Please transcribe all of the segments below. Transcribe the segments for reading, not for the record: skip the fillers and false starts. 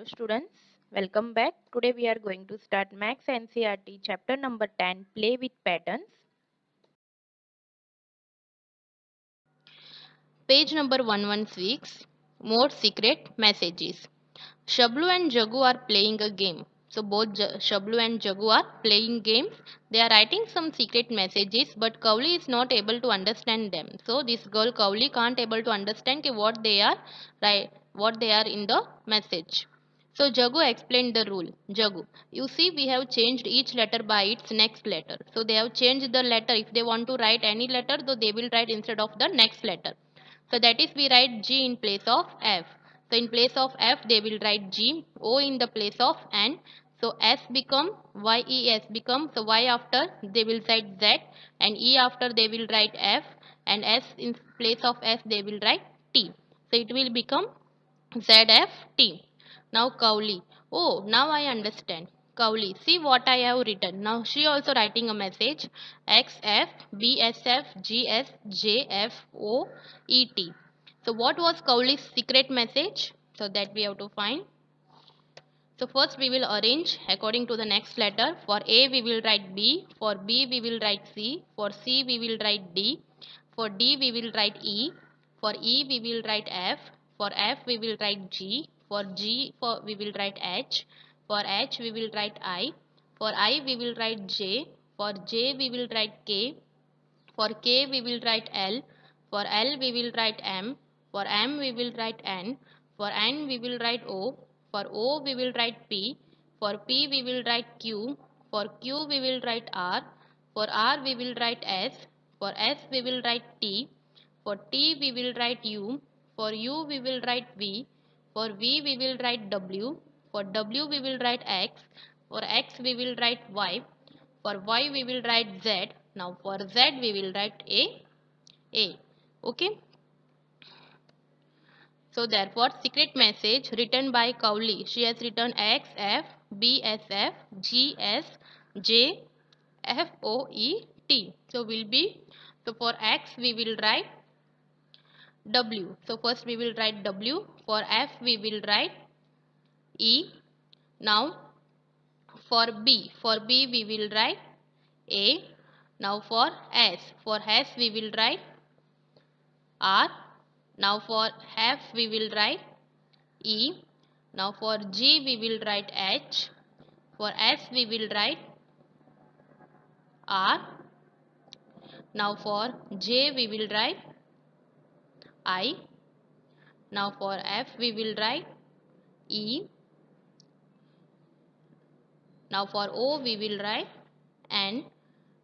students, welcome back. Today we are going to start Max NCERT chapter number 10, Play with Patterns. Page number 116, More Secret Messages. Shablu and Jagu are playing a game. So both Shablu and Jagu are playing games. They are writing some secret messages, but Kauli is not able to understand them. So this girl Kauli can't able to understand what they are in the message. So Jagu explained the rule. Jagu, you see we have changed each letter by its next letter. So they have changed the letter. If they want to write any letter, so they will write instead of the next letter. So that is we write G in place of F. So in place of F they will write G, O in the place of N. So S become YES become, so Y after they will write Z, and E after they will write F, and S in place of S they will write T. So it will become ZFT. Now Kauli. Oh, now I understand. Kauli, see what I have written. Now she also writing a message. XF, BSF, GS, JFO, ET. So what was Kauli's secret message? So that we have to find. So first we will arrange according to the next letter. For A we will write B. For B we will write C. For C we will write D. For D we will write E. For E we will write F. For F we will write G. For G we will write H. For H we will write I. For I we will write J. For J we will write K. For K we will write L. For L we will write M. For M we will write N. For N we will write O. For O we will write P. For P we will write Q. For Q we will write R. For R we will write S. For S we will write T. For T we will write U. For U we will write V. For V we will write W. For W we will write X. For X we will write Y. For Y we will write Z. Now for Z we will write A. Okay. So therefore secret message written by Kauli. She has written X, F, B, S, F, G, S, J, F, O, E, T. So will be, so for X we will write W. So first we will write W. For F we will write E. Now for B we will write A. Now for S we will write R. Now for F we will write E. Now for G we will write H. For S we will write R. Now for J we will write I. Now for F we will write E. Now for O we will write N.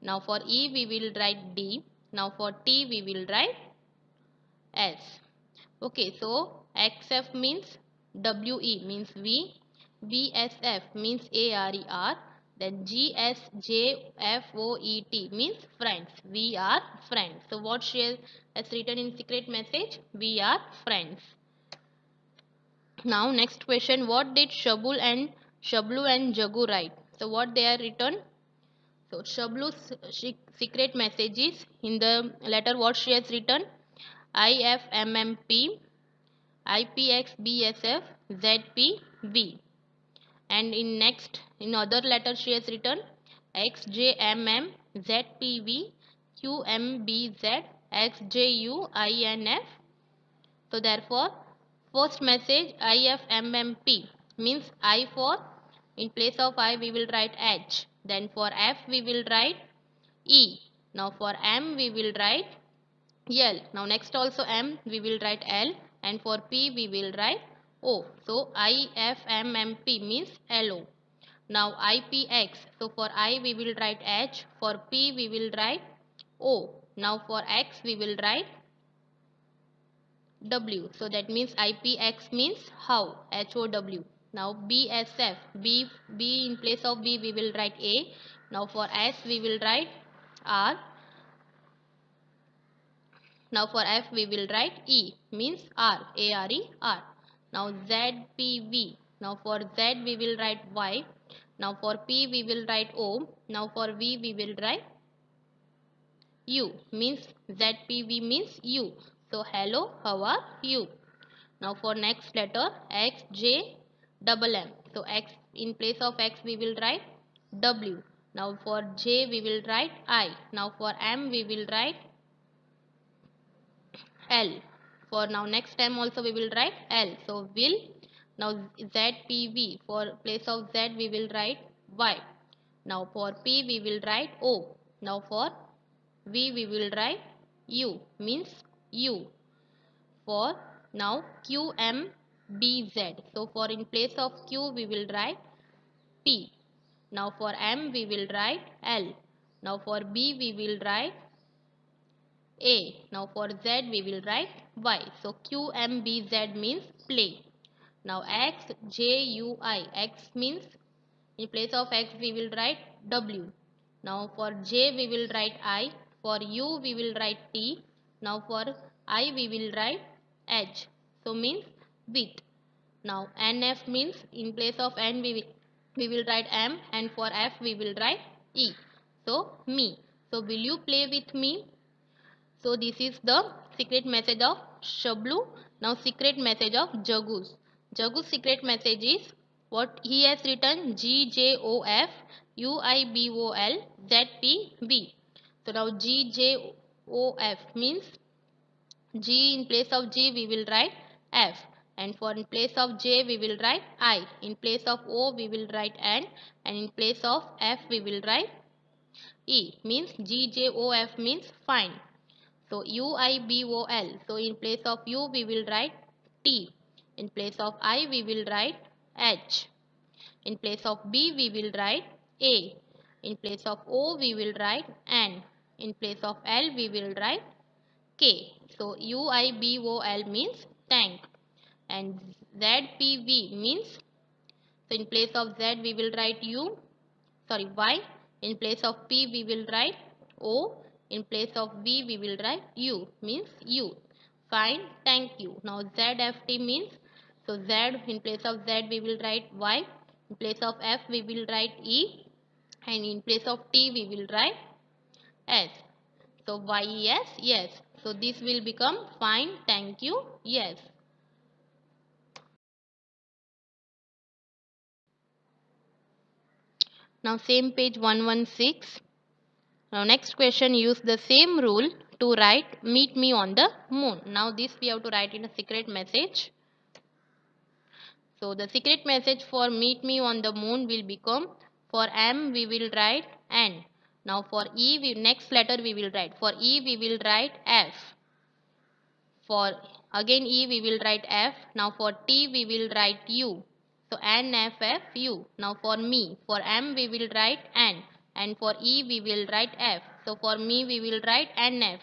Now for E we will write D. Now for T we will write S. Okay, so XF means WE means V. BSF means ARER. Then GSJFOET means friends. We are friends. So what she has written in secret message? We are friends. Now next question. What did Shablu and Jagu write? So what they are written? So Shablu's secret messages in the letter what she has written? IFMMP, IPXBSF, ZPV. And in other letter she has written XJMM, ZPV, QMBZ, XJUINF. So therefore first message IFMMP means I for, in place of I we will write H. Then for F we will write E. Now for M we will write L. Now next also M we will write L, and for P we will write O. So IFMMP means LO. Now IPX. So for I we will write H. For P we will write O. Now for X we will write W. So that means IPX means how, HOW. Now BSF. B in place of B we will write A. Now for S we will write R. Now for F we will write E means R, ARER. Now ZPV. Now for Z we will write Y. Now for P we will write O. Now for V we will write U means ZPV means U. So hello, how are you? Now for next letter X, J, double M. So X, in place of X we will write W. Now for J we will write I. Now for M we will write L. For now next time also we will write L. So will. Now ZPV, for place of Z we will write Y. Now for P we will write O. Now for V we will write U, means U. For now QMBZ. So for in place of Q we will write P. Now for M we will write L. Now for B we will write A. Now for Z we will write Y. So QMBZ means play. Now XJUI. X means, in place of X we will write W. Now for J we will write I. For U we will write T. Now for I we will write H. So means with. Now NF means, in place of N we will write M, and for F we will write E. So me. So will you play with me? So this is the secret message of Shablu. Now secret message of Jagus. Jagu's secret message is what he has written: GJOF UIBOL ZPB. So now GJOF means, G, in place of G we will write F, and for in place of J we will write I, in place of O we will write N, and in place of F we will write E, means GJOF means find. So UIBOL, so in place of U we will write T, in place of I we will write H, in place of B we will write A, in place of O we will write N, in place of L we will write K. So UIBOL means thank, and ZPV means, so in place of Z we will write Y, in place of P we will write O, in place of V we will write U, means you. Fine, thank you. Now ZFT means, so Z, in place of Z we will write Y, in place of F we will write E, and in place of T we will write S. So YES, yes. So this will become fine, thank you, yes. Now same page 116. Now next question, use the same rule to write meet me on the moon. Now this we have to write in a secret message. So the secret message for meet me on the moon will become, for M we will write N. Now for E, next letter we will write. For E we will write F. For again E we will write F. Now for T we will write U. So N F F U. Now for me, for M we will write N, and for E we will write F. So for me we will write NF,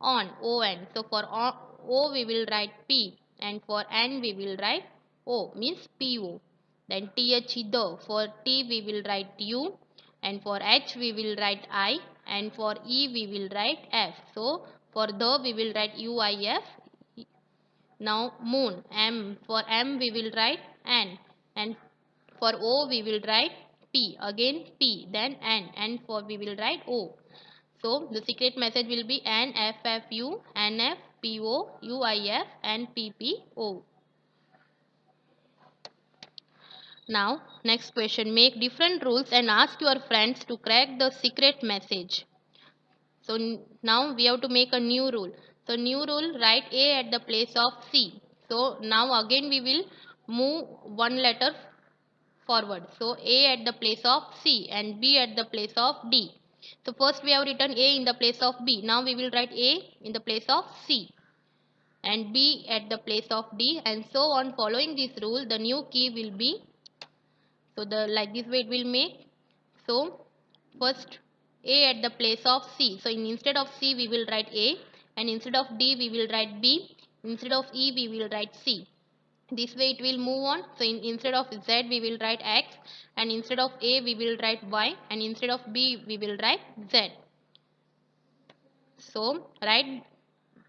on, ON. So for O we will write P, and for N we will write O, means PO. Then TH, the. For T we will write U, and for H we will write I, and for E we will write F. So for the we will write UIF. Now moon, M. For M we will write N, and for O we will write P, again P, then N, and for we will write O. So the secret message will be NFFU, NFPO, UIF, and PPO. Now next question, make different rules and ask your friends to crack the secret message. So now we have to make a new rule. So new rule, write A at the place of C. So now again we will move one letter forward. So A at the place of C and B at the place of D. So first we have written A in the place of B. Now we will write A in the place of C and B at the place of D, and so on. Following this rule, the new key will be, so the like this way it will make. So first A at the place of C. So instead of C we will write A, and instead of D we will write B, instead of E we will write C. This way it will move on. So instead of Z we will write X, and instead of A we will write Y, and instead of B we will write Z. So write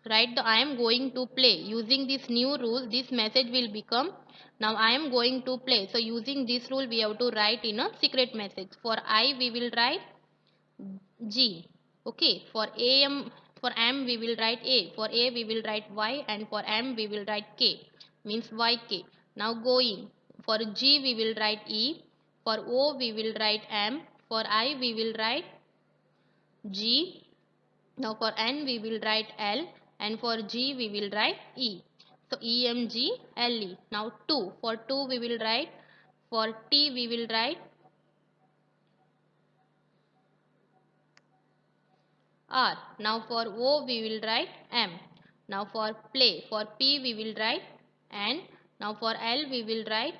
the I am going to play. Using this new rule, this message will become, now I am going to play. So using this rule we have to write in a secret message. For I we will write G. Okay. For M we will write A. For A we will write Y, and for M we will write K, means YK. Now going. For G we will write E. For O we will write M. For I we will write G. Now for N we will write L, and for G we will write E. So E, M, G, L, E. Now 2. For 2 we will write, for T we will write R. Now for O we will write M. Now for play, for P we will write N. Now for L we will write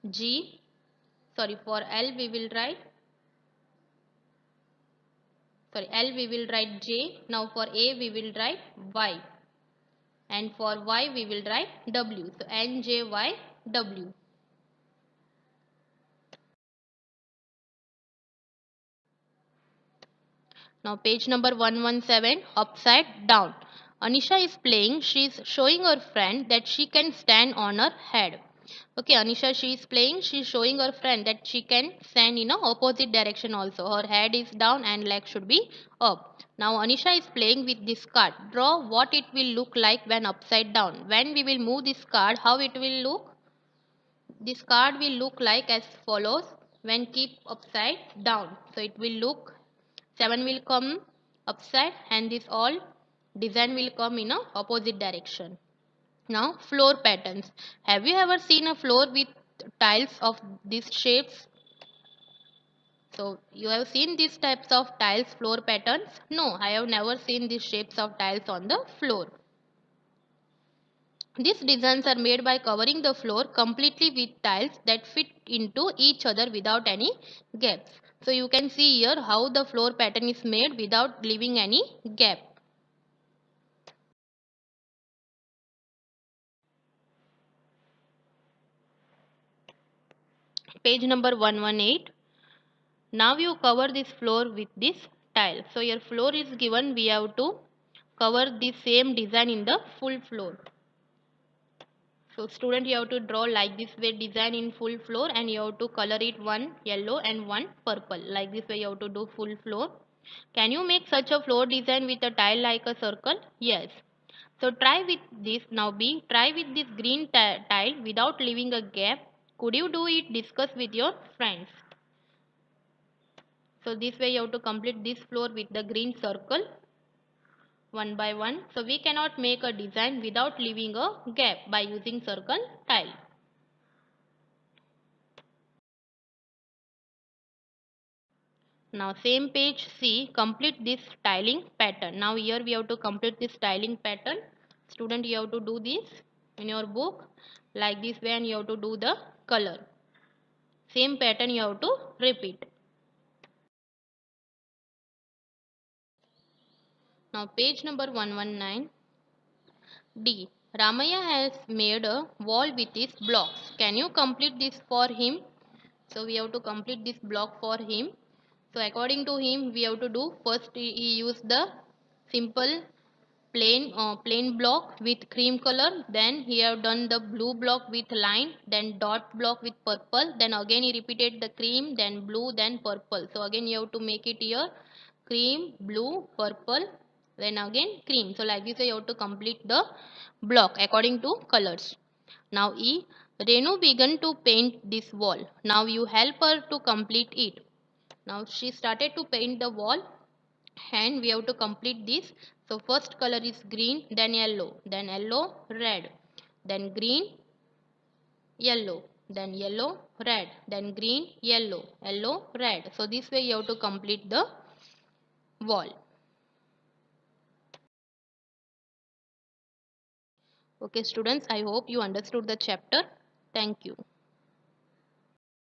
G. Sorry, for L we will write, sorry, L we will write J. Now for A we will write Y. And for Y we will write W. So N, J, Y, W. Now page number 117, upside down. Anisha is playing. She is showing her friend that she can stand on her head. Okay, Anisha, she is playing. She is showing her friend that she can stand in a opposite direction also. Her head is down and leg should be up. Now Anisha is playing with this card. Draw what it will look like when upside down. When we will move this card, how it will look? This card will look like as follows when keep upside down. So it will look 7 will come upside and this all design will come in a opposite direction. Now floor patterns. Have you ever seen a floor with tiles of these shapes? So you have seen these types of tiles floor patterns? No, I have never seen these shapes of tiles on the floor. These designs are made by covering the floor completely with tiles that fit into each other without any gaps. So you can see here how the floor pattern is made without leaving any gap. Page number 118. Now you cover this floor with this tile. So your floor is given, we have to cover the same design in the full floor. So student, you have to draw like this way design in full floor, and you have to color it one yellow and one purple. Like this way you have to do full floor. Can you make such a floor design with a tile like a circle? Yes. So try with this. Now B, try with this green tile without leaving a gap. Could you do it? Discuss with your friends. So this way you have to complete this floor with the green circle one by one. So we cannot make a design without leaving a gap by using circle tile. Now same page C, complete this tiling pattern. Now here we have to complete this tiling pattern. Student, you have to do this in your book like this way, and you have to do the color. Same pattern you have to repeat. Now page number 119. D. Ramaya has made a wall with his blocks. Can you complete this for him? So we have to complete this block for him. So according to him, we have to do first he used the simple plain block with cream color. Then he have done the blue block with line. Then dot block with purple. Then again he repeated the cream, then blue, then purple. So again you have to make it here cream, blue, purple, then again cream. So like this you have to complete the block according to colors. Now E. Renu began to paint this wall. Now you help her to complete it. Now she started to paint the wall and we have to complete this. So first color is green, then yellow, red, then green, yellow, then yellow, red, then green, yellow, red. So this way you have to complete the wall. Okay students, I hope you understood the chapter. Thank you.